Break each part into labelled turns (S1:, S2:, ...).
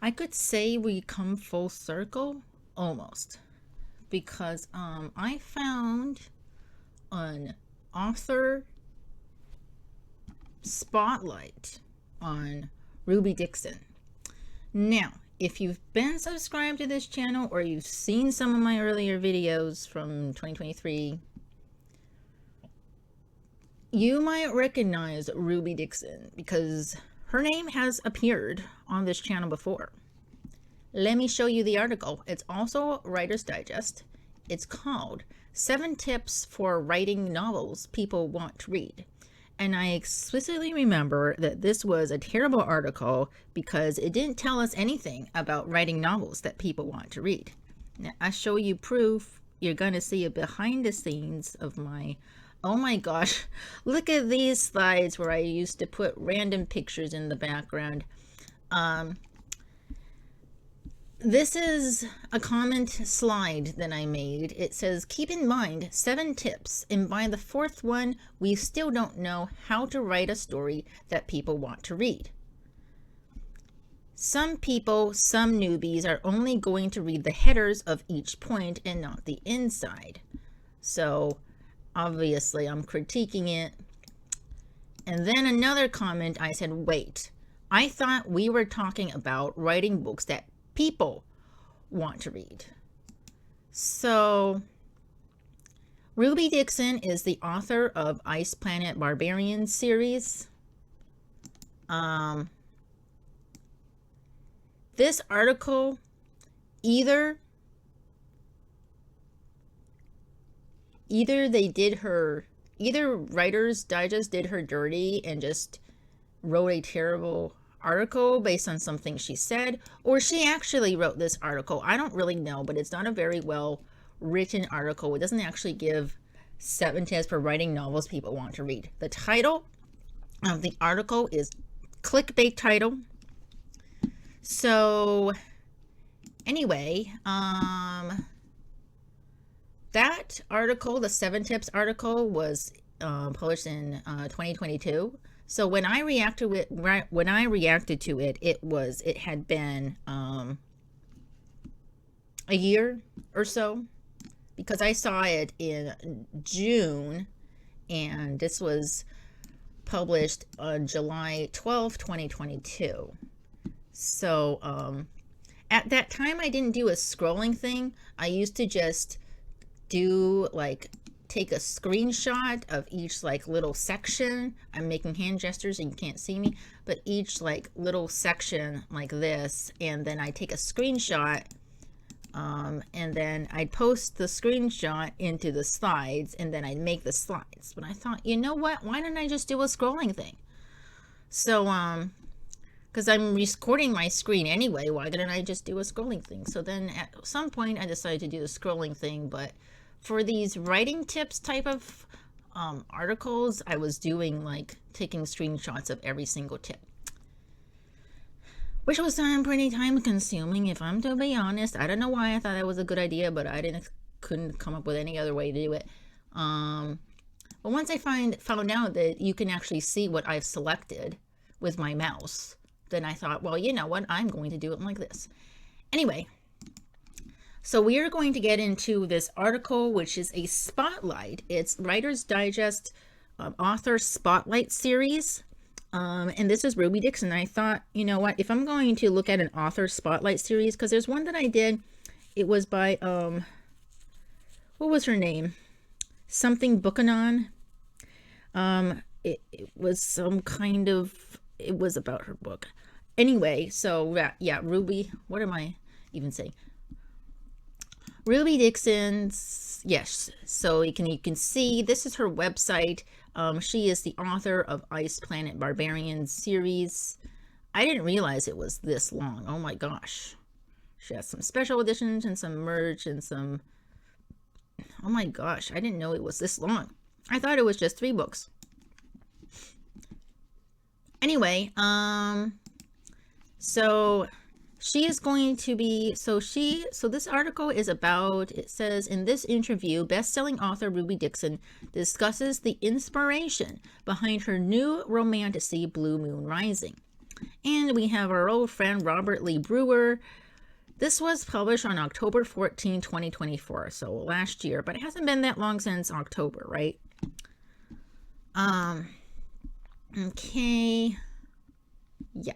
S1: I could say we come full circle, almost, because I found an author spotlight on Ruby Dixon. Now, if you've been subscribed to this channel or you've seen some of my earlier videos from 2023, you might recognize Ruby Dixon because her name has appeared on this channel before. Let me show you the article. It's also Writer's Digest. It's called 7 Tips for Writing Novels People Want to Read. And I explicitly remember that this was a terrible article because it didn't tell us anything about writing novels that people want to read. Now, I show you proof. You're going to see a behind the scenes of my, oh my gosh, look at these slides where I used to put random pictures in the background. This is a comment slide that I made. It says, keep in mind 7 tips, and by the 4th one, we still don't know how to write a story that people want to read. Some people, some newbies, are only going to read the headers of each point and not the inside. So, obviously, I'm critiquing it. And then another comment, I said, wait, I thought we were talking about writing books that people want to read. So Ruby Dixon is the author of Ice Planet Barbarian series. This article either Writer's Digest did her dirty and just wrote a terrible article based on something she said, or she actually wrote this article. I don't really know, but it's not a very well written article. It doesn't actually give 7 tips for writing novels people want to read. The title of the article is clickbait title. So anyway, that article, the 7 tips article, was published in 2022. So when I reacted to it, it had been a year or so, because I saw it in June, and this was published on July 12th, 2022. So at that time, I didn't do a scrolling thing. I used to just do take a screenshot of each little section. I'm making hand gestures and you can't see me, but each little section like this, and then I take a screenshot, and then I'd post the screenshot into the slides, and then I'd make the slides. But I thought, you know what, why didn't I just do a scrolling thing? So because I'm recording my screen anyway, why didn't I just do a scrolling thing? So then at some point I decided to do the scrolling thing, but for these writing tips type of articles, I was doing taking screenshots of every single tip, which was pretty time consuming, if I'm to be honest. I don't know why I thought that was a good idea, but I couldn't come up with any other way to do it. But once I found out that you can actually see what I've selected with my mouse, then I thought, well, you know what, I'm going to do it like this. Anyway, so we are going to get into this article, which is a spotlight. It's Writer's Digest author spotlight series. And this is Ruby Dixon. I thought, you know what, if I'm going to look at an author spotlight series, because there's one that I did, it was by, what was her name? Something Buchanan. It was some kind of, it was about her book. Anyway, so yeah, Ruby, what am I even saying? Ruby Dixon's, yes, so you can see this is her website. She is the author of Ice Planet Barbarian series. I didn't realize it was this long. Oh my gosh. She has some special editions and some merch and some, oh my gosh, I didn't know it was this long. I thought it was just 3 books. Anyway, so she is going to be, so this article is about, it says, in this interview, best-selling author Ruby Dixon discusses the inspiration behind her new romantasy, Blue Moon Rising. And we have our old friend Robert Lee Brewer. This was published on October 14, 2024, so last year, but it hasn't been that long since October, right? Okay. Yeah.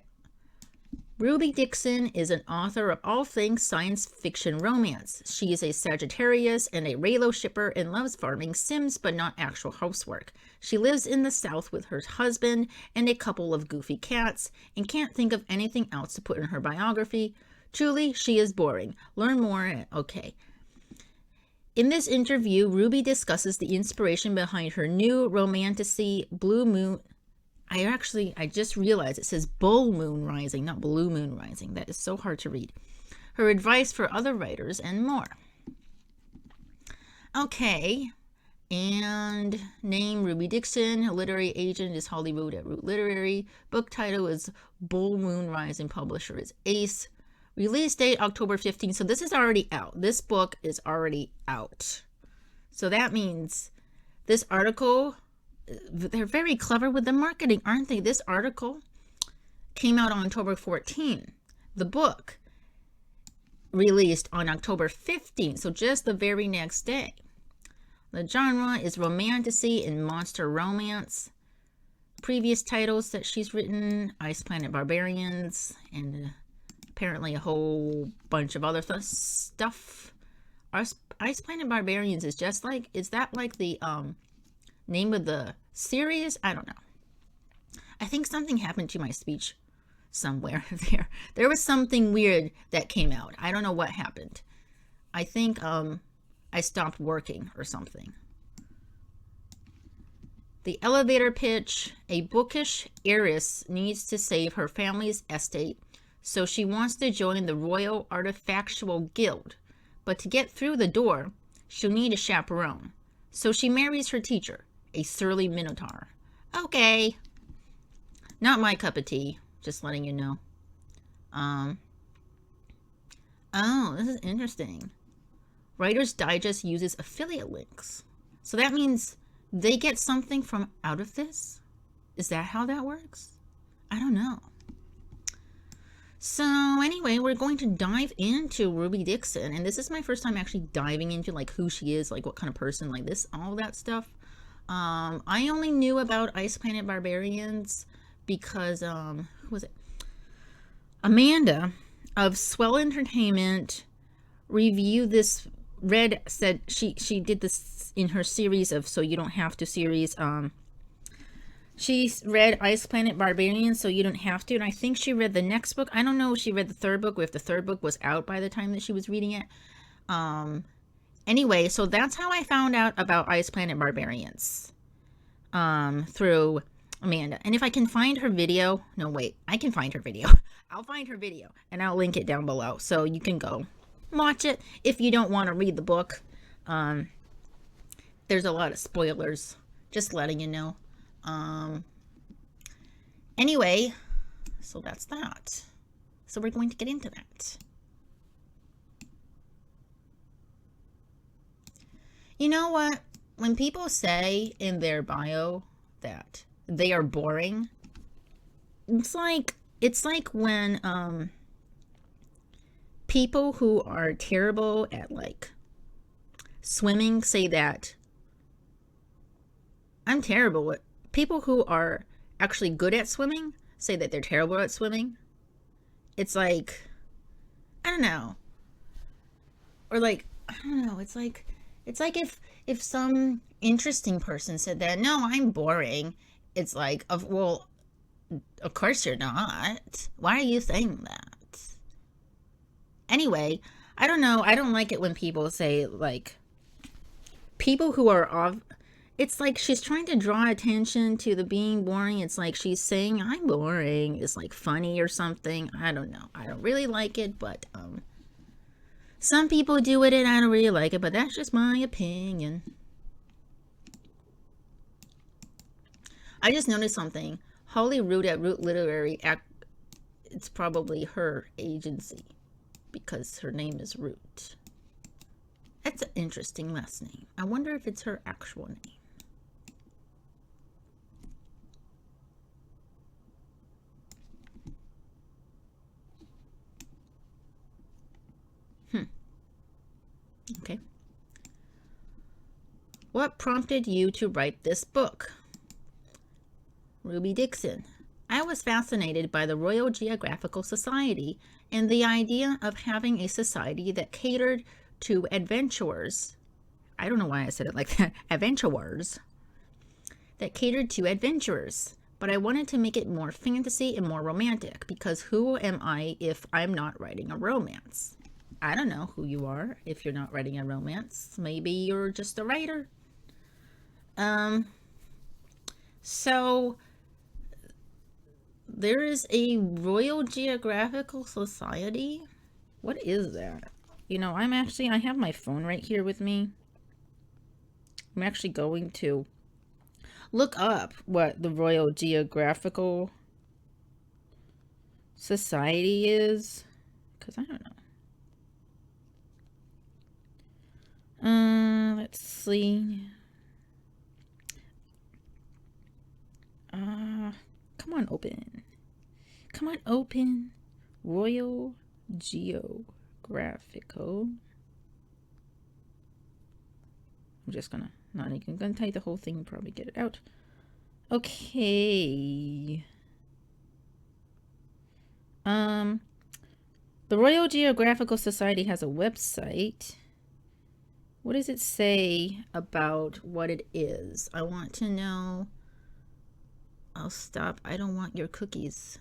S1: Ruby Dixon is an author of all things science fiction romance. She is a Sagittarius and a Raylo shipper and loves farming sims but not actual housework. She lives in the South with her husband and a couple of goofy cats and can't think of anything else to put in her biography. Truly, she is boring. Learn more. Okay. In this interview, Ruby discusses the inspiration behind her new romantasy, Blue Moon. I just realized it says Bull Moon Rising, not Blue Moon Rising. That is so hard to read. Her advice for other writers and more. Okay, and name Ruby Dixon. Literary agent is Hollywood at Root Literary. Book title is Bull Moon Rising. Publisher is Ace. Release date October 15th. So this is already out. This book is already out. So that means this article, they're very clever with the marketing, aren't they? This article came out on October 14th. The book released on October 15th, so just the very next day. The genre is romantasy and monster romance. Previous titles that she's written, Ice Planet Barbarians, and apparently a whole bunch of other stuff. Ice Planet Barbarians is just like, is that like the name of the series? I don't know. I think something happened to my speech somewhere there. There was something weird that came out. I don't know what happened. I think I stopped working or something. The elevator pitch. A bookish heiress needs to save her family's estate, so she wants to join the Royal Artifactual Guild. But to get through the door, she'll need a chaperone. So she marries her teacher, a surly minotaur. Okay. Not my cup of tea, just letting you know. Oh, this is interesting. Writer's Digest uses affiliate links. So that means they get something from out of this? Is that how that works? I don't know. So anyway, we're going to dive into Ruby Dixon. And this is my first time actually diving into like who she is, like what kind of person, like this, all that stuff. I only knew about Ice Planet Barbarians because, who was it? Amanda of Swell Entertainment reviewed this, said she did this in her series of So You Don't Have to series. She read Ice Planet Barbarians, So You Don't Have to, and I think she read the next book. I don't know if she read the third book or if the third book was out by the time that she was reading it. Anyway, so that's how I found out about Ice Planet Barbarians. Through Amanda. And if I can find her video, no wait, I can find her video. I'll find her video and I'll link it down below so you can go watch it if you don't want to read the book. There's a lot of spoilers, just letting you know. Anyway, so that's that. So we're going to get into that. You know what? When people say in their bio that they are boring, it's like when people who are terrible at like swimming say that I'm terrible at. People who are actually good at swimming say that they're terrible at swimming. It's like, I don't know. Or like, I don't know. It's like if some interesting person said that, no, I'm boring. It's like, well, of course you're not. Why are you saying that? Anyway, I don't know. I don't like it when people say like, people who are off. It's like she's trying to draw attention to the being boring. It's like she's saying I'm boring. It's like funny or something. I don't know. I don't really like it, but some people do it and I don't really like it, but that's just my opinion. I just noticed something. Holly Root at Root Literary, it's probably her agency because her name is Root. That's an interesting last name. I wonder if it's her actual name. Okay. What prompted you to write this book? Ruby Dixon. I was fascinated by the Royal Geographical Society and the idea of having a society that catered to adventurers. I don't know why I said it like that. Adventurers. That catered to adventurers. But I wanted to make it more fantasy and more romantic, because who am I if I'm not writing a romance? I don't know who you are if you're not writing a romance. Maybe you're just a writer. So there is a Royal Geographical Society. What is that? You know, I have my phone right here with me. I'm actually going to look up what the Royal Geographical Society is, because I don't know. Let's see. Come on, open. Come on, open. Royal Geographical. I'm just not even gonna type the whole thing, probably get it out. Okay. The Royal Geographical Society has a website. What does it say about what it is? I want to know. I'll stop. I don't want your cookies.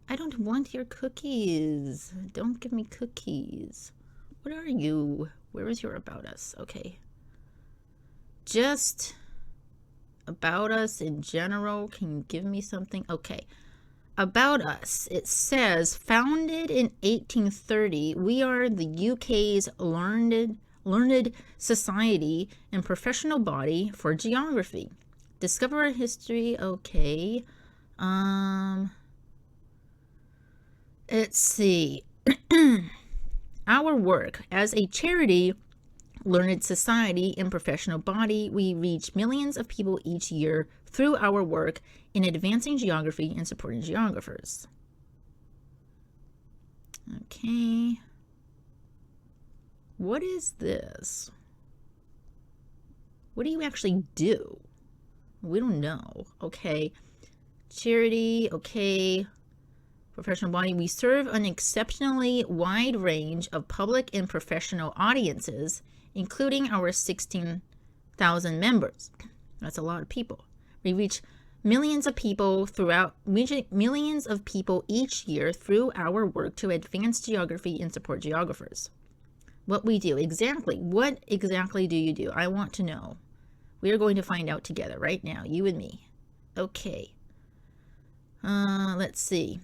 S1: I don't want your cookies. Don't give me cookies. What are you? Where is your about us? Okay. Just about us in general. Can you give me something? Okay. About us. It says, founded in 1830, we are the UK's learned society and professional body for geography. Discover our history. Okay. Let's see. Our work as a charity, learned society, and professional body, we reach millions of people each year through our work in advancing geography and supporting geographers. Okay. What is this? What do you actually do? We don't know. Okay. Charity. Okay. Professional body. We serve an exceptionally wide range of public and professional audiences, including our 16,000 members. That's a lot of people. We reach millions of people each year through our work to advance geography and support geographers. What we do exactly. What exactly do you do? I want to know. We are going to find out together right now, you and me. Okay. Let's see.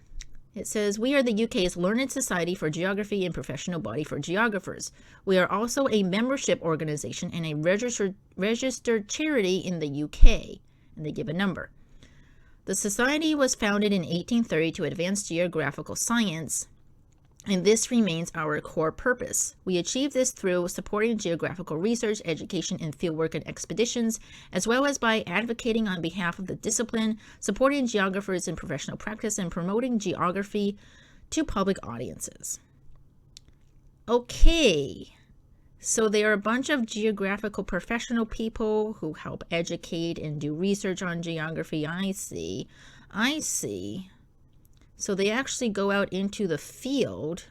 S1: It says, we are the UK's learned society for geography and professional body for geographers. We are also a membership organization and a registered charity in the UK. And they give a number. The society was founded in 1830 to advance geographical science, and this remains our core purpose. We achieve this through supporting geographical research, education, and fieldwork and expeditions, as well as by advocating on behalf of the discipline, supporting geographers in professional practice, and promoting geography to public audiences. Okay, so there are a bunch of geographical professional people who help educate and do research on geography. I see. So they actually go out into the field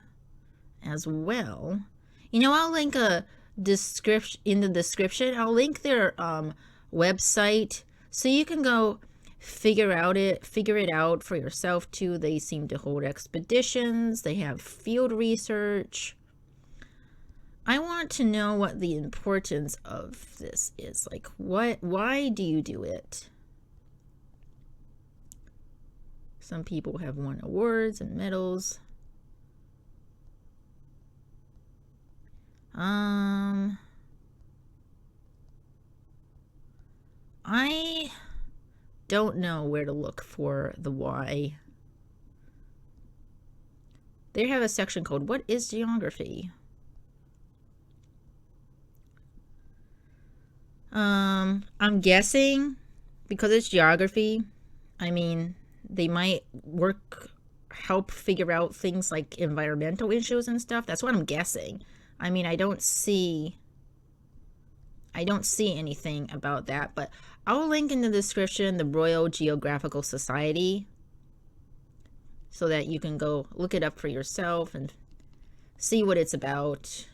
S1: as well. You know, I'll link a description in the description. I'll link their website so you can go figure it out for yourself too. They seem to hold expeditions. They have field research. I want to know what the importance of this is. Like, why do you do it? Some people have won awards and medals. I don't know where to look for the why. They have a section called What is Geography? I'm guessing because it's geography, I mean, they might help figure out things like environmental issues and stuff. That's what I'm guessing. I mean, I don't see anything about that, but I'll link in the description the Royal Geographical Society so that you can go look it up for yourself and see what it's about.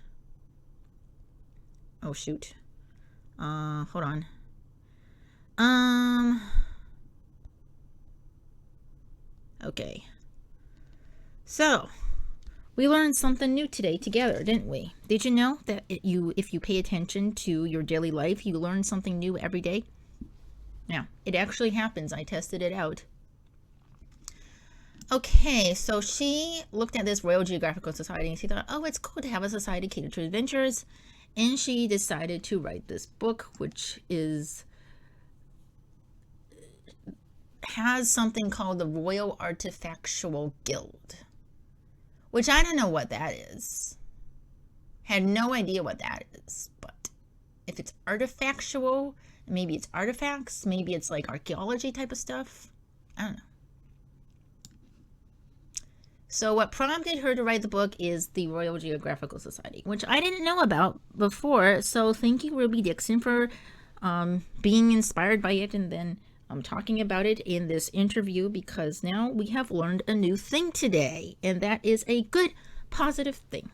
S1: Oh shoot. Hold on. Okay. So, we learned something new today together, didn't we? Did you know that if you pay attention to your daily life, you learn something new every day? Now, it actually happens. I tested it out. Okay, so she looked at this Royal Geographical Society and she thought, oh, it's cool to have a society catered to adventurers. And she decided to write this book, which has something called the Royal Artifactual Guild, which I don't know what that is. Had no idea what that is, but if it's artifactual, maybe it's artifacts, maybe it's like archaeology type of stuff. I don't know. So what prompted her to write the book is the Royal Geographical Society, which I didn't know about before. So thank you, Ruby Dixon, for being inspired by it and then talking about it in this interview, because now we have learned a new thing today, and that is a good, positive thing.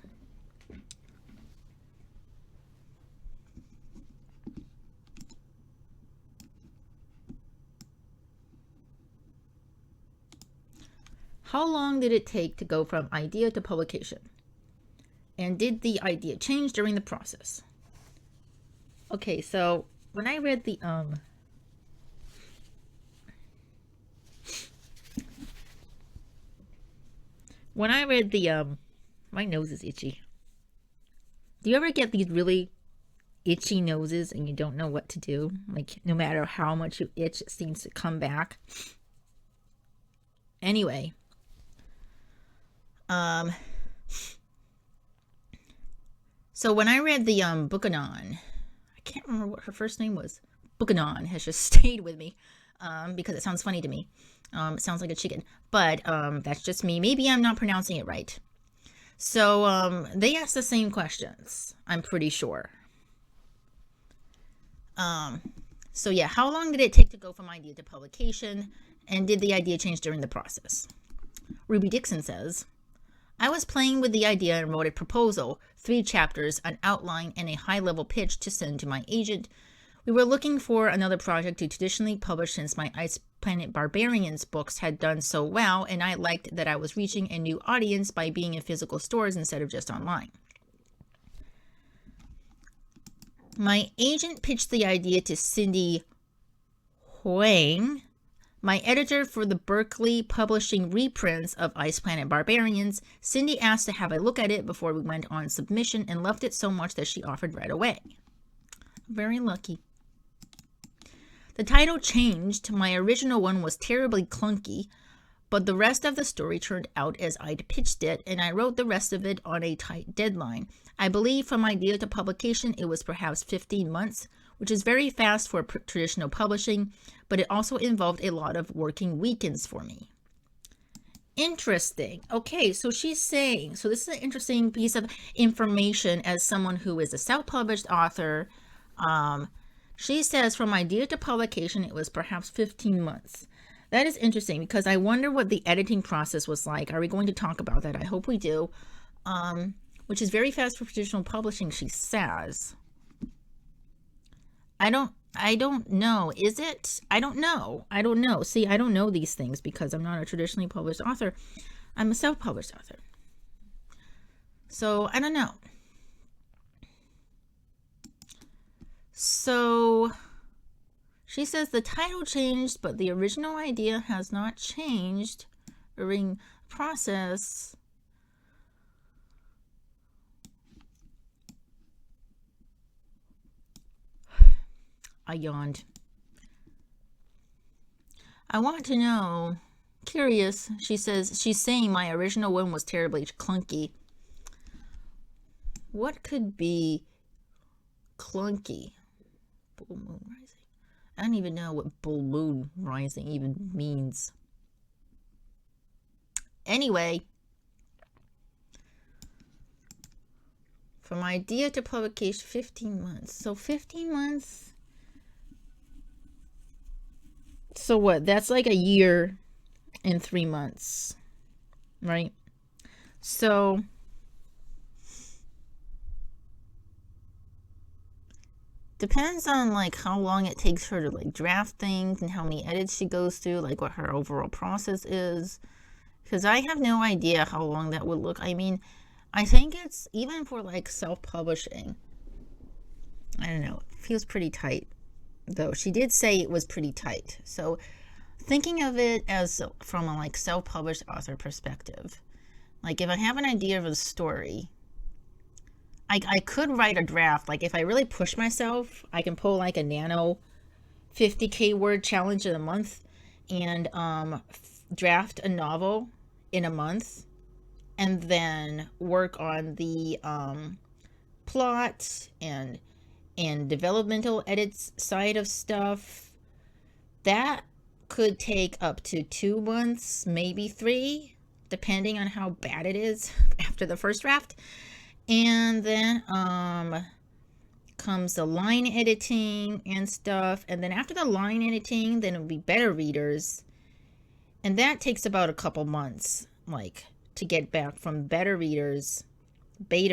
S1: How long did it take to go from idea to publication? And did the idea change during the process? Okay, so when I read the my nose is itchy. Do you ever get these really itchy noses and you don't know what to do? Like, no matter how much you itch, it seems to come back. Anyway, so when I read the Buchanan, I can't remember what her first name was. Buchanan has just stayed with me because it sounds funny to me. It sounds like a chicken, but that's just me. Maybe I'm not pronouncing it right. So they asked the same questions, I'm pretty sure. So yeah, how long did it take to go from idea to publication, and did the idea change during the process? Ruby Dixon says, I was playing with the idea and wrote a proposal, 3 chapters, an outline, and a high-level pitch to send to my agent. We were looking for another project to traditionally publish since my Ice Planet Barbarians books had done so well, and I liked that I was reaching a new audience by being in physical stores instead of just online. My agent pitched the idea to Cindy Huang, my editor for the Berkeley Publishing reprints of Ice Planet Barbarians. Cindy asked to have a look at it before we went on submission and loved it so much that she offered right away. Very lucky. The title changed. My original one was terribly clunky, but the rest of the story turned out as I'd pitched it, and I wrote the rest of it on a tight deadline. I believe from idea to publication it was perhaps 15 months, which is very fast for traditional publishing, but it also involved a lot of working weekends for me. Interesting. Okay, so she's saying, so this is an interesting piece of information as someone who is a self-published author. She says from idea to publication, it was perhaps 15 months. That is interesting because I wonder what the editing process was like. Are we going to talk about that? I hope we do. Which is very fast for traditional publishing, she says. I don't know. Is it? I don't know. See, I don't know these things because I'm not a traditionally published author. I'm a self-published author. So, I don't know. So, she says the title changed, but the original idea has not changed during the process. I yawned. I want to know, curious, she says, she's saying my original one was terribly clunky. What could be clunky? Full moon rising. I don't even know what full moon rising even means. Anyway, From idea to publication, 15 months. So 15 months. So what? That's like a year and 3 months, right? So depends on like how long it takes her to like draft things and how many edits she goes through, like what her overall process is. Because I have no idea how long that would look. I mean, I think it's even for like self-publishing. I don't know. It feels pretty tight, though. She did say it was pretty tight. So thinking of it as from a like self-published author perspective, like if I have an idea of a story, I could write a draft. Like if I really push myself, I can pull like a nano 50K word challenge in a month and draft a novel in a month and then work on the plot and developmental edits side of stuff. That could take up to 2 months, maybe 3, depending on how bad it is after the first draft. And then comes the line editing and stuff. And then after the line editing, then it'll be beta readers. And that takes about a couple months, like, to get back from beta readers. But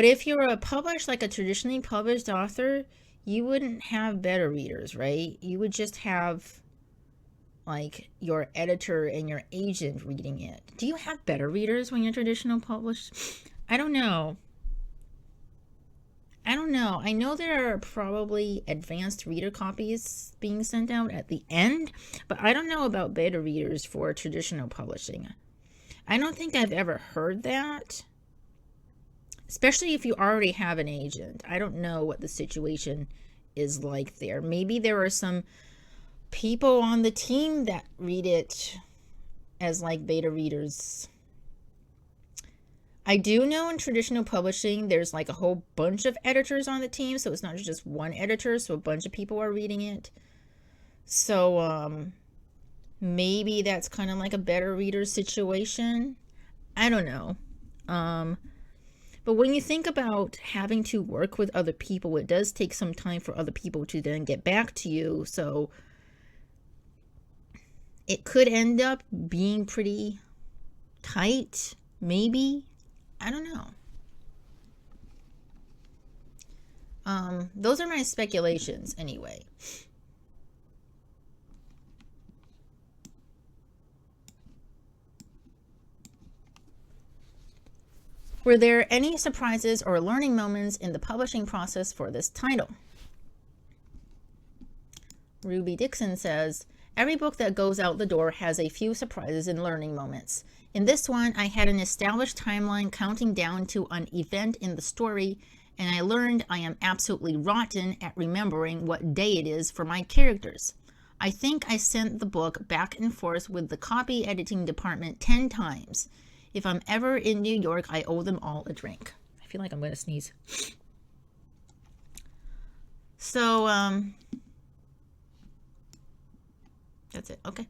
S1: if you're a traditionally published author, you wouldn't have beta readers, right? You would just have like your editor and your agent reading it. Do you have beta readers when you're traditional published? I don't know. I know there are probably advanced reader copies being sent out at the end, but I don't know about beta readers for traditional publishing. I don't think I've ever heard that, especially if you already have an agent. I don't know what the situation is like there. Maybe there are some people on the team that read it as like beta readers. I do know in traditional publishing, there's like a whole bunch of editors on the team, so it's not just one editor, so a bunch of people are reading it. So maybe that's kind of like a beta reader situation. I don't know. But when you think about having to work with other people, it does take some time for other people to then get back to you. So it could end up being pretty tight, maybe. I don't know. Those are my speculations anyway. Were there any surprises or learning moments in the publishing process for this title? Ruby Dixon says, every book that goes out the door has a few surprises and learning moments. In this one, I had an established timeline counting down to an event in the story, and I learned I am absolutely rotten at remembering what day it is for my characters. I think I sent the book back and forth with the copy editing department 10 times. If I'm ever in New York, I owe them all a drink. I feel like I'm going to sneeze. So, that's it. Okay.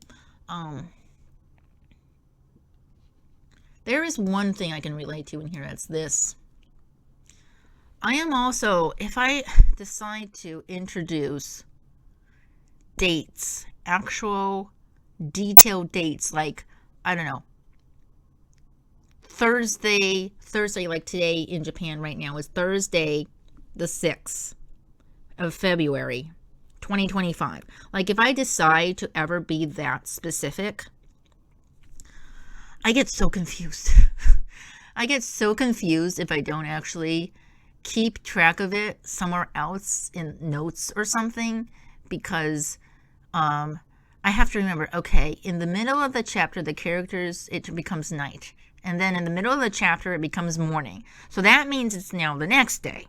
S1: There is one thing I can relate to in here. That's this. I am also, if I decide to introduce dates, actual detailed dates, like, I don't know, Thursday, like today in Japan right now is Thursday the 6th of February, 2025. Like if I decide to ever be that specific, I get so confused. I get so confused if I don't actually keep track of it somewhere else in notes or something, because I have to remember, okay, in the middle of the chapter, the characters, it becomes night. And then in the middle of the chapter, it becomes morning. So that means it's now the next day.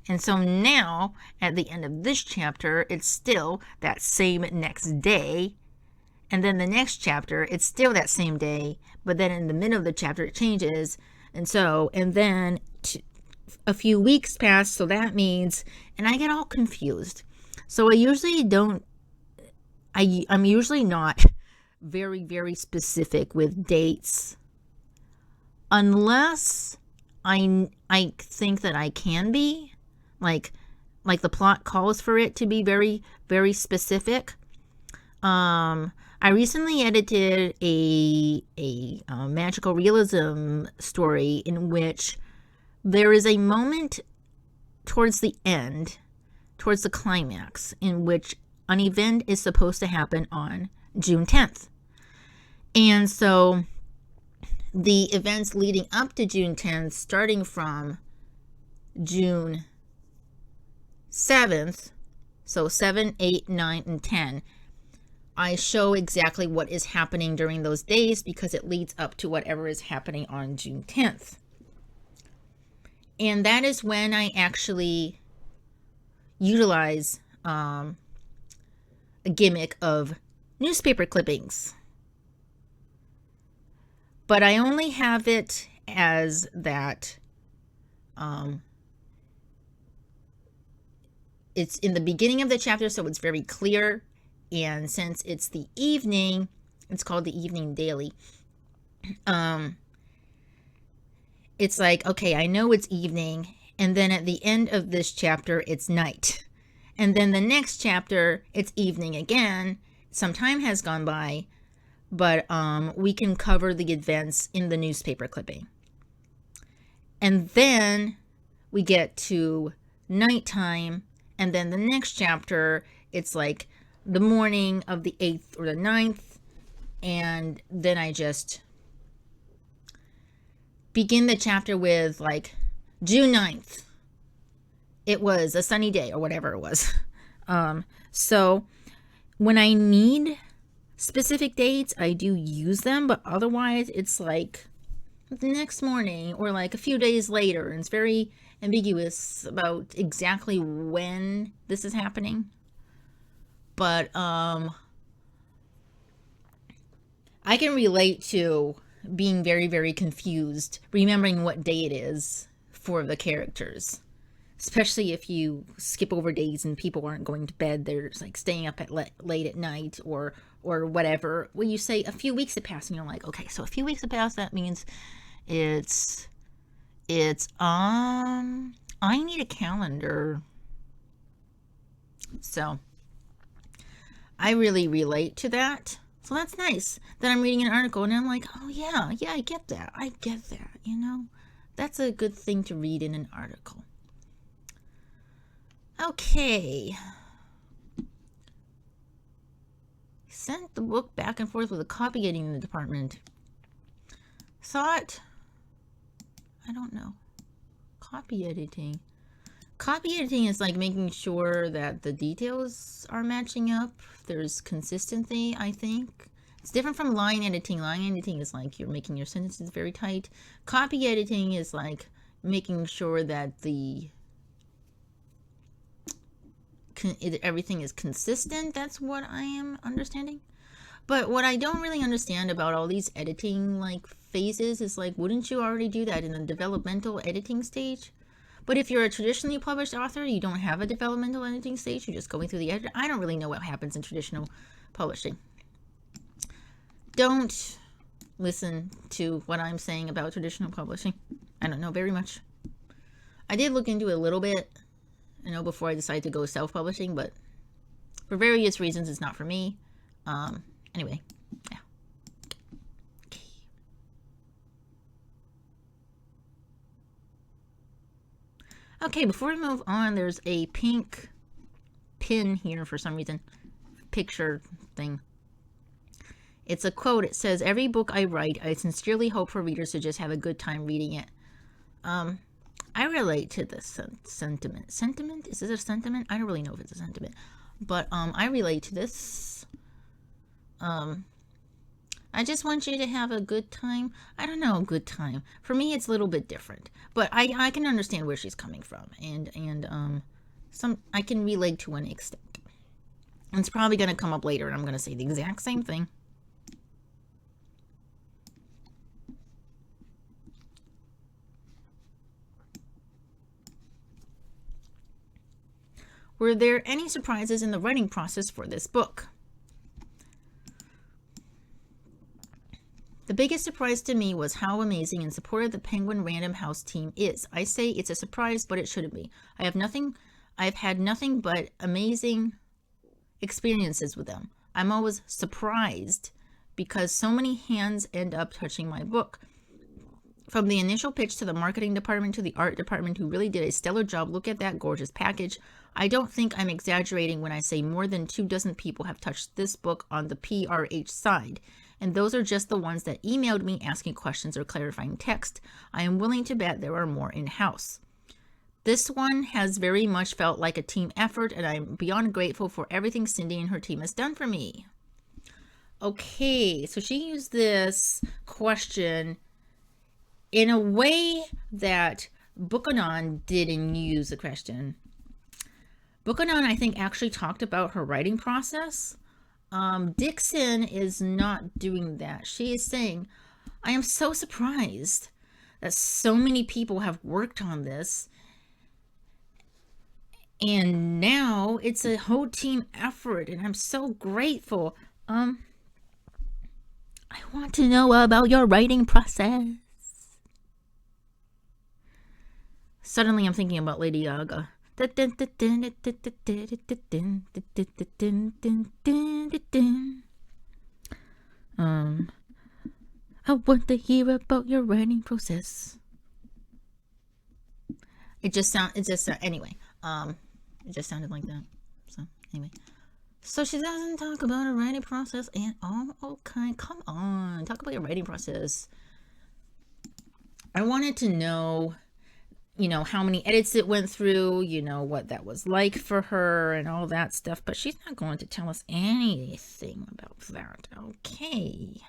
S1: And so now, at the end of this chapter, it's still that same next day. And then the next chapter, it's still that same day. But then in the middle of the chapter, it changes. And then a few weeks pass. So that means, and I get all confused. So I usually don't, I'm usually not very, very specific with dates unless I think that I can be, like the plot calls for it to be very, very specific. I recently edited a magical realism story in which there is a moment towards the end, towards the climax, in which an event is supposed to happen on June 10th. And so the events leading up to June 10th, starting from June 7th, so 7, 8, 9, and 10, I show exactly what is happening during those days because it leads up to whatever is happening on June 10th. And that is when I actually utilize a gimmick of newspaper clippings. But I only have it as that it's in the beginning of the chapter, so it's very clear. And since it's the evening, it's called the evening daily. It's like, okay, I know it's evening, and then at the end of this chapter, it's night. And then the next chapter, it's evening again. Some time has gone by, but we can cover the events in the newspaper clipping. And then we get to nighttime, and then the next chapter, it's like the morning of the 8th or the 9th, and then I just begin the chapter with like June 9th. It was a sunny day or whatever it was. So when I need specific dates, I do use them, but otherwise it's like the next morning or like a few days later, and it's very ambiguous about exactly when this is happening. But I can relate to being very, very confused, remembering what day it is for the characters. Especially if you skip over days and people aren't going to bed, they're like staying up at late at night or whatever. When you say a few weeks have passed and you're like, okay, so a few weeks have passed, that means it's I need a calendar. So I really relate to that. So that's nice that I'm reading an article and I'm like, oh yeah, I get that. You know, that's a good thing to read in an article. Okay. Sent the book back and forth with a copy editing department. Thought, I don't know. Copy editing. Copy editing is like making sure that the details are matching up. There's consistency, I think. It's different from line editing. Line editing is like you're making your sentences very tight. Copy editing is like making sure that everything is consistent. That's what I am understanding. But what I don't really understand about all these editing like phases is like, wouldn't you already do that in the developmental editing stage? But if you're a traditionally published author, you don't have a developmental editing stage. You're just going through the editor. I don't really know what happens in traditional publishing. Don't listen to what I'm saying about traditional publishing. I don't know very much. I did look into it a little bit, you know, before I decided to go self-publishing, but for various reasons, it's not for me. Anyway, yeah. Okay, before we move on, there's a pink pin here for some reason. Picture thing. It's a quote. It says, "Every book I write, I sincerely hope for readers to just have a good time reading it." I relate to this sentiment. Sentiment? Is this a sentiment? I don't really know if it's a sentiment. But I relate to this. I just want you to have a good time. I don't know, a good time. For me, it's a little bit different. But I can understand where she's coming from. And I can relate to an extent. And it's probably going to come up later, and I'm going to say the exact same thing. Were there any surprises in the writing process for this book? The biggest surprise to me was how amazing and supportive the Penguin Random House team is. I say it's a surprise, but it shouldn't be. I've had nothing but amazing experiences with them. I'm always surprised because so many hands end up touching my book. From the initial pitch to the marketing department to the art department, who really did a stellar job. Look at that gorgeous package. I don't think I'm exaggerating when I say more than 24 people have touched this book on the PRH side. And those are just the ones that emailed me asking questions or clarifying text. I am willing to bet there are more in-house. This one has very much felt like a team effort, and I'm beyond grateful for everything Cindy and her team has done for me. Okay, so she used this question in a way that Buchanan didn't use the question. Buchanan, I think, actually talked about her writing process. Dixon is not doing that. She is saying, I am so surprised that so many people have worked on this. And now it's a whole team effort, and I'm so grateful. I want to know about your writing process. Suddenly I'm thinking about Lady Gaga. I want to hear about your writing process. It just sounded like that. So anyway, so she doesn't talk about her writing process and okay, come on, talk about your writing process. I wanted to know, how many edits it went through, what that was like for her and all that stuff, but she's not going to tell us anything about that. Okay.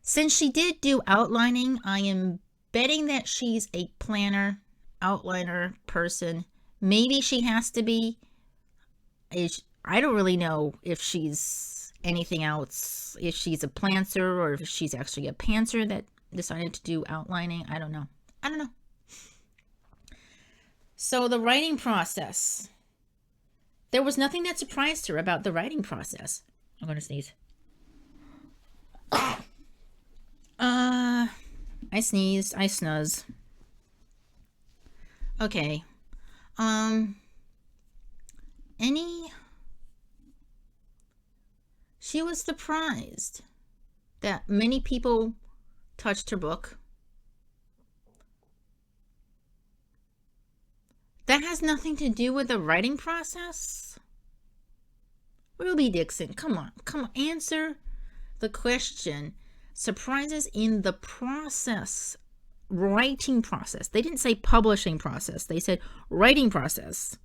S1: Since she did do outlining, I am betting that she's a planner, outliner person. Maybe she has to be. I don't really know if she's anything else, if she's a plantser or if she's actually a pantser that decided to do outlining. I don't know. So the writing process. There was nothing that surprised her about the writing process. I'm going to sneeze. I sneezed. I snuzz. Okay. She was surprised that many people touched her book. That has nothing to do with the writing process. Ruby Dixon, come on, answer the question. Surprises in the process, writing process. They didn't say publishing process. They said writing process.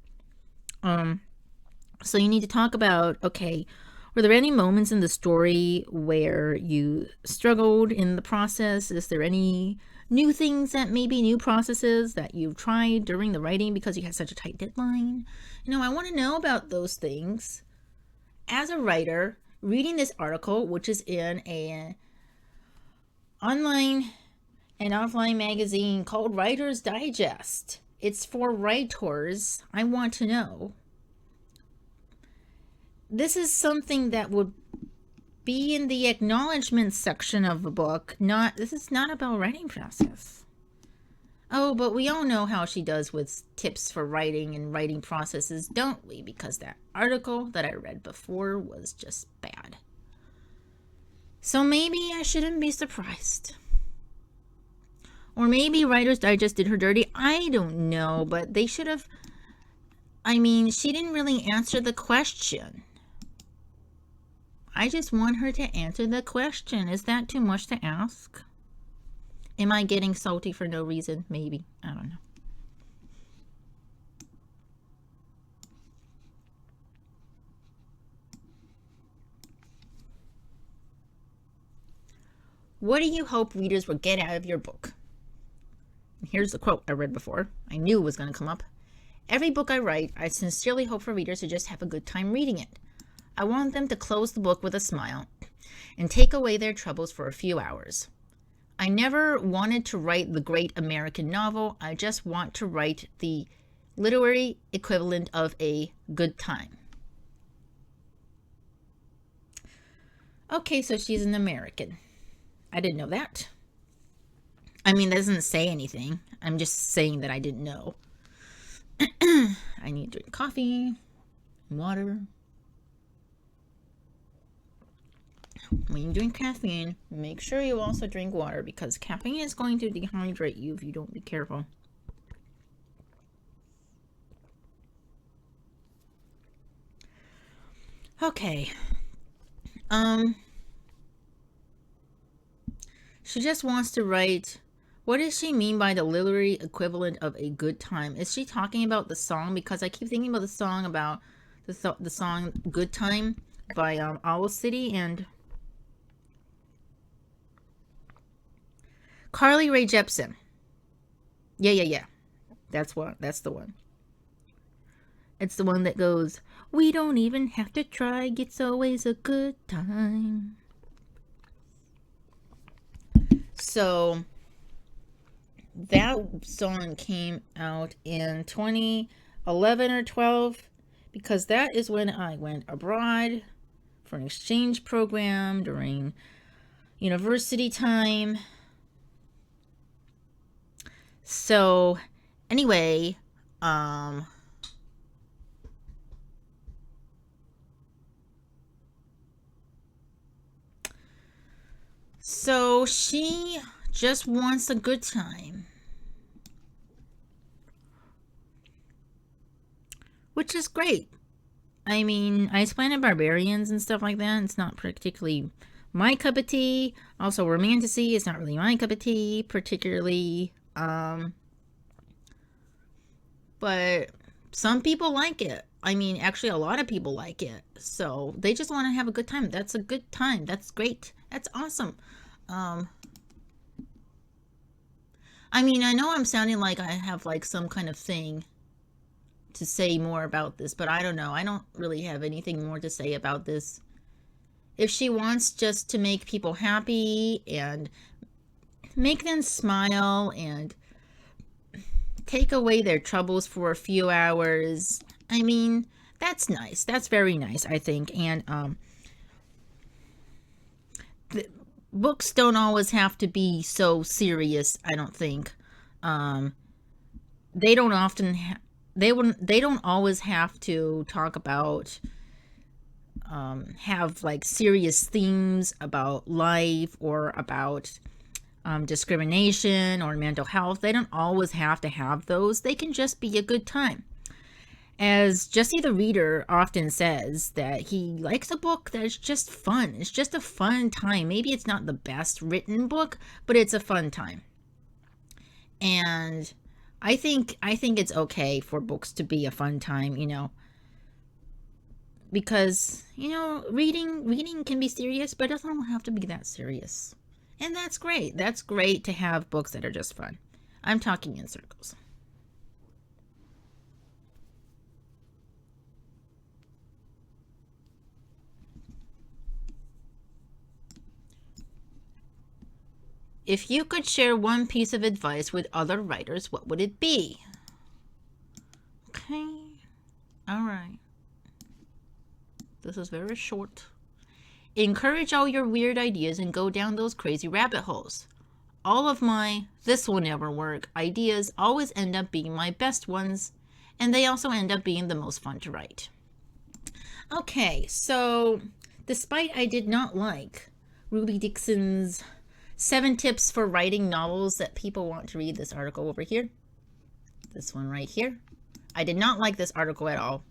S1: So you need to talk about, okay, were there any moments in the story where you struggled in the process? Is there any new things that maybe new processes that you've tried during the writing because you had such a tight deadline? I want to know about those things. As a writer, reading this article, which is in a online and offline magazine called Writer's Digest. It's for writers. I want to know. This is something that would be in the acknowledgement section of a book. This is not about writing process. Oh, but we all know how she does with tips for writing and writing processes, don't we? Because that article that I read before was just bad. So maybe I shouldn't be surprised. Or maybe Writer's Digest did her dirty. I don't know, but they should have. She didn't really answer the question. I just want her to answer the question. Is that too much to ask? Am I getting salty for no reason? Maybe. I don't know. What do you hope readers will get out of your book? Here's the quote I read before. I knew it was going to come up. Every book I write, I sincerely hope for readers to just have a good time reading it. I want them to close the book with a smile and take away their troubles for a few hours. I never wanted to write the great American novel. I just want to write the literary equivalent of a good time. Okay, so she's an American. I didn't know that. I mean, that doesn't say anything. I'm just saying that I didn't know. I need to drink coffee, water. When you drink caffeine, make sure you also drink water because caffeine is going to dehydrate you if you don't be careful. Okay. She just wants to write. What does she mean by the literary equivalent of a good time? Is she talking about the song? Because I keep thinking about the song about the song "Good Time" by Owl City and Carly Rae Jepsen. Yeah. That's the one. It's the one that goes, "We don't even have to try, it's always a good time." So that song came out in 2011 or 12 because that is when I went abroad for an exchange program during university time. So anyway, so she just wants a good time, which is great. I mean, Ice Planet Barbarians and stuff like that, it's not particularly my cup of tea. Also, romantasy is not really my cup of tea, particularly. But some people like it. I mean, actually, a lot of people like it. So they just want to have a good time. That's a good time. That's great. That's awesome. I mean, I know I'm sounding like I have like some kind of thing to say more about this, but I don't know. I don't really have anything more to say about this. If she wants just to make people happy and make them smile and take away their troubles for a few hours, I mean, that's nice. That's very nice, I think. And the books don't always have to be so serious, I don't think. They don't often they don't always have to talk about have like serious themes about life or about discrimination or mental health. They don't always have to have those. They can just be a good time. As Jesse the reader often says, that he likes a book that is just fun. It's just a fun time. Maybe it's not the best written book, but it's a fun time. And I think it's okay for books to be a fun time, because reading can be serious, but it doesn't have to be that serious. And that's great. That's great to have books that are just fun. I'm talking in circles. If you could share one piece of advice with other writers, what would it be? Okay. All right. This is very short. Encourage all your weird ideas and go down those crazy rabbit holes. All of my "this will never work" ideas always end up being my best ones, and they also end up being the most fun to write. Okay, so despite I did not like Ruby Dixon's 7 tips for writing novels that people want to read, this article over here, this one right here, I did not like this article at all.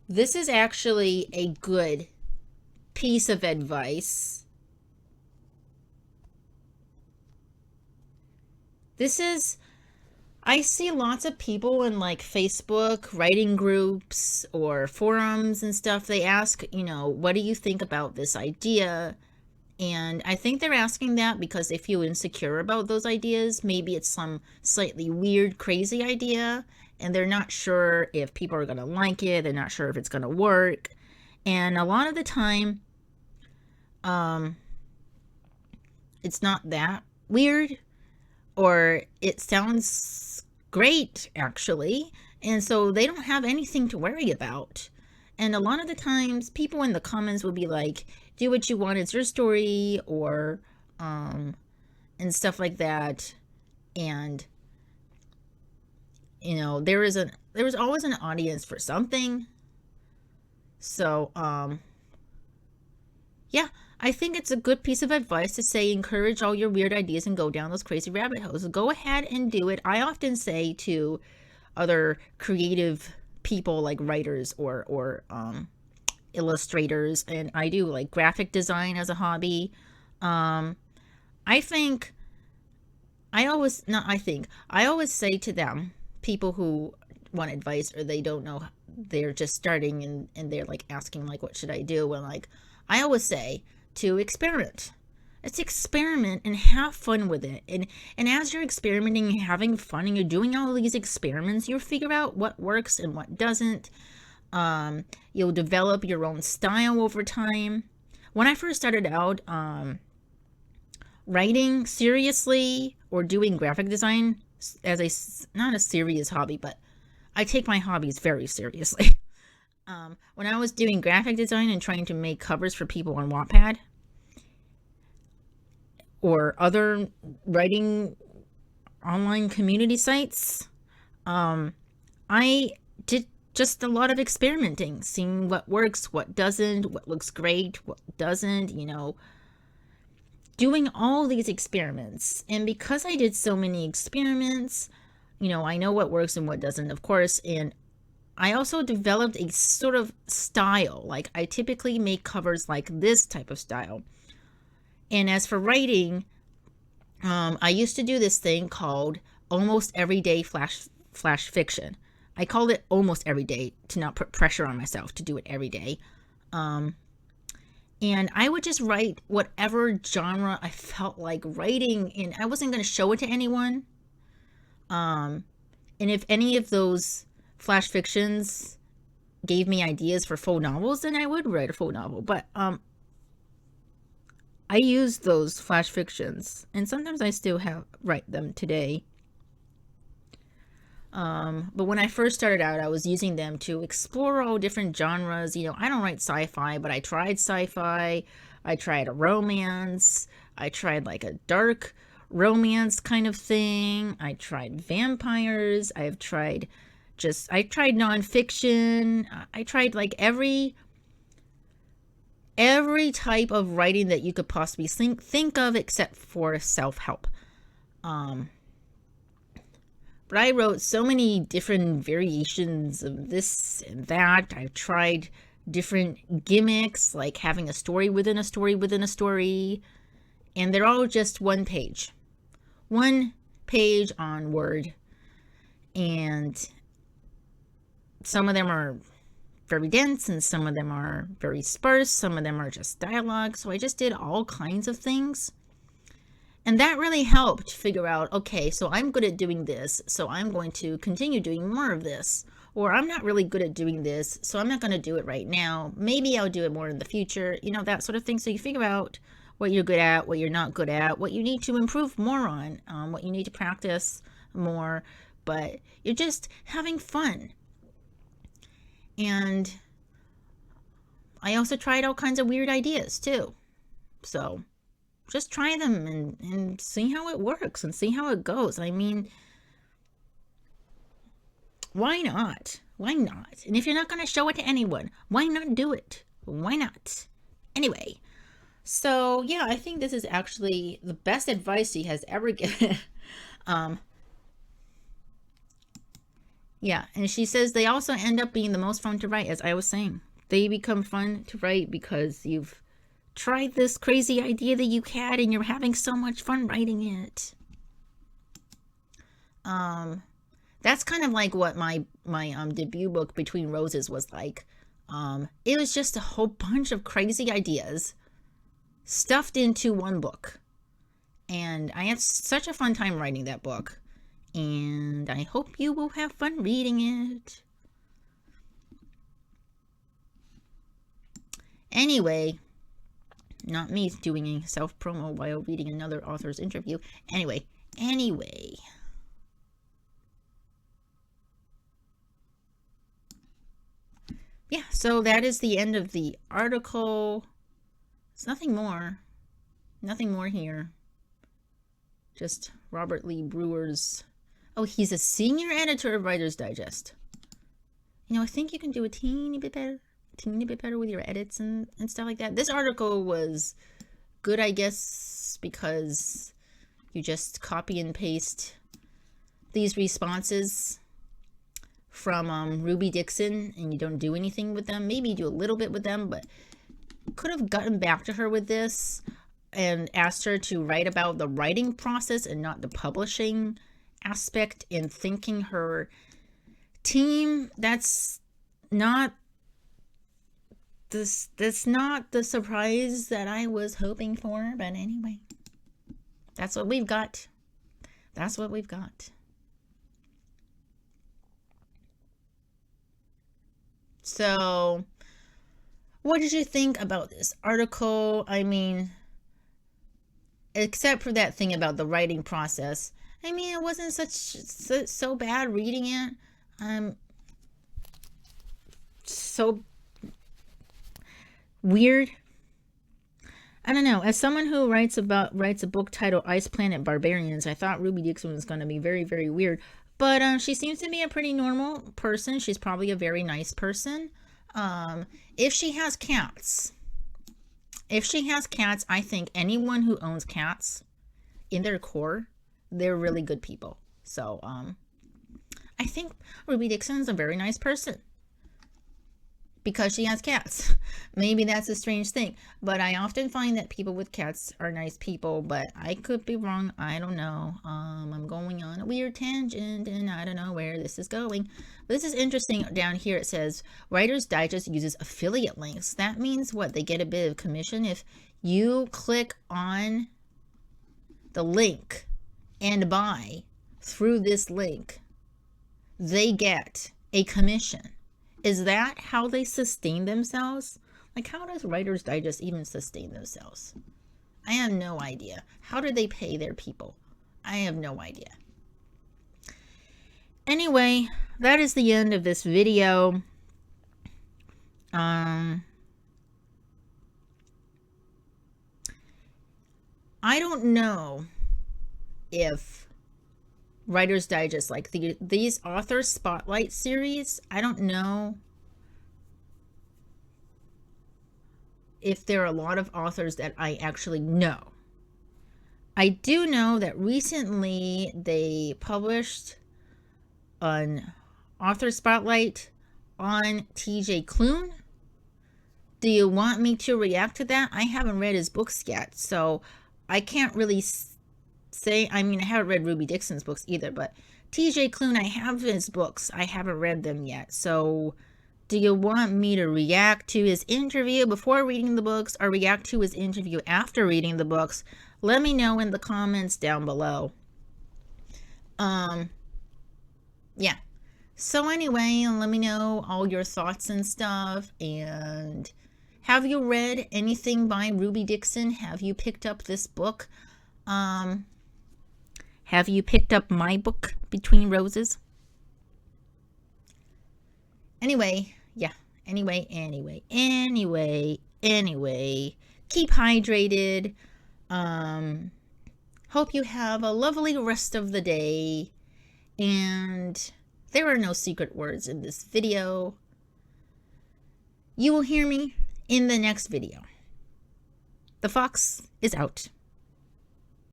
S1: This is actually a good piece of advice. I see lots of people in like Facebook writing groups or forums and stuff. They ask, what do you think about this idea? And I think they're asking that because they feel insecure about those ideas. Maybe it's some slightly weird, crazy idea, and they're not sure if people are going to like it. They're not sure if it's going to work. And a lot of the time, it's not that weird, or it sounds great, actually. And so they don't have anything to worry about. And a lot of the times people in the comments will be like, do what you want, it's your story, or and stuff like that. And you know, there was always an audience for something. So yeah, I think it's a good piece of advice to say encourage all your weird ideas and go down those crazy rabbit holes. Go ahead and do it. I often say to other creative people like writers or illustrators, and I do like graphic design as a hobby. I think I always not I think I always say to them, people who want advice or they don't know, they're just starting and they're like asking like what should I do, and like I always say to experiment. Let's experiment and have fun with it. And as you're experimenting and having fun and you're doing all these experiments, you'll figure out what works and what doesn't. You'll develop your own style over time. When I first started out writing seriously or doing graphic design as not a serious hobby, but I take my hobbies very seriously. When I was doing graphic design and trying to make covers for people on Wattpad or other writing online community sites, I did just a lot of experimenting, seeing what works, what doesn't, what looks great, what doesn't, you know, doing all these experiments. And because I did so many experiments, you know, I know what works and what doesn't, of course, and I also developed a sort of style. Like I typically make covers like this type of style. And as for writing, I used to do this thing called almost everyday flash fiction. I called it almost every day to not put pressure on myself to do it every day. And I would just write whatever genre I felt like writing, and I wasn't going to show it to anyone. And if any of those flash fictions gave me ideas for faux novels, then I would write a faux novel. But I used those flash fictions, and sometimes I still write them today. But when I first started out, I was using them to explore all different genres. You know, I don't write sci-fi, but I tried sci-fi. I tried a romance. I tried like a dark romance kind of thing. I tried vampires. I tried nonfiction. I tried like every type of writing that you could possibly think of, except for self-help. But I wrote so many different variations of this and that. I've tried different gimmicks, like having a story within a story within a story. And they're all just one page. One page on Word. And some of them are very dense, and some of them are very sparse. Some of them are just dialogue. So I just did all kinds of things. And that really helped figure out, okay, so I'm good at doing this, so I'm going to continue doing more of this. Or I'm not really good at doing this, so I'm not going to do it right now. Maybe I'll do it more in the future, you know, that sort of thing. So you figure out what you're good at, what you're not good at, what you need to improve more on, what you need to practice more. But you're just having fun. And I also tried all kinds of weird ideas too. So just try them and see how it works and see how it goes. I mean, why not? Why not? And if you're not going to show it to anyone, why not do it? Why not? Anyway, so yeah, I think this is actually the best advice he has ever given. Yeah, and she says they also end up being the most fun to write, as I was saying. They become fun to write because you've tried this crazy idea that you had and you're having so much fun writing it. That's kind of like what my debut book Between Roses was like. It was just a whole bunch of crazy ideas stuffed into one book. And I had such a fun time writing that book. And I hope you will have fun reading it. Anyway, not me doing a self-promo while reading another author's interview. Anyway. yeah, so that is the end of the article. It's nothing more. Nothing more here. Just Robert Lee Brewer's. Oh, he's a senior editor of Writer's Digest. You know, I think you can do a teeny bit better with your edits and stuff like that. This article was good, I guess, because you just copy and paste these responses from Ruby Dixon and you don't do anything with them. Maybe you do a little bit with them, but could have gotten back to her with this and asked her to write about the writing process and not the publishing aspect, and thanking her team. That's not the surprise that I was hoping for, but anyway, that's what we've got. That's what we've got. So, what did you think about this article? I mean, except for that thing about the writing process, I mean, it wasn't so bad reading it. So weird. I don't know. As someone who writes a book titled Ice Planet Barbarians, I thought Ruby Dixon was going to be very, very weird. But she seems to be a pretty normal person. She's probably a very nice person. If she has cats, I think anyone who owns cats, in their core, they're really good people. So, I think Ruby Dixon's a very nice person. Because she has cats. Maybe that's a strange thing. But I often find that people with cats are nice people. But I could be wrong. I don't know. I'm going on a weird tangent and I don't know where this is going. But this is interesting. Down here it says, Writer's Digest uses affiliate links. That means what? They get a bit of commission. If you click on the link and buy through this link, they get a commission. Is that how they sustain themselves? Like, how does Writer's Digest even sustain themselves? I have no idea. How do they pay their people? I have no idea. Anyway, that is the end of this video. I don't know if Writer's Digest, like these author spotlight series, I don't know if there are a lot of authors that I actually know. I do know that recently they published an author spotlight on TJ Klune. Do you want me to react to that? I haven't read his books yet, so I can't really say. I mean, I haven't read Ruby Dixon's books either, but TJ Klune, I have his books. I haven't read them yet. So do you want me to react to his interview before reading the books or react to his interview after reading the books? Let me know in the comments down below. Yeah. So anyway, let me know all your thoughts and stuff. And have you read anything by Ruby Dixon? Have you picked up this book? Have you picked up my book, Between Roses? Anyway, yeah. Anyway. Keep hydrated. Hope you have a lovely rest of the day. And there are no secret words in this video. You will hear me in the next video. The fox is out.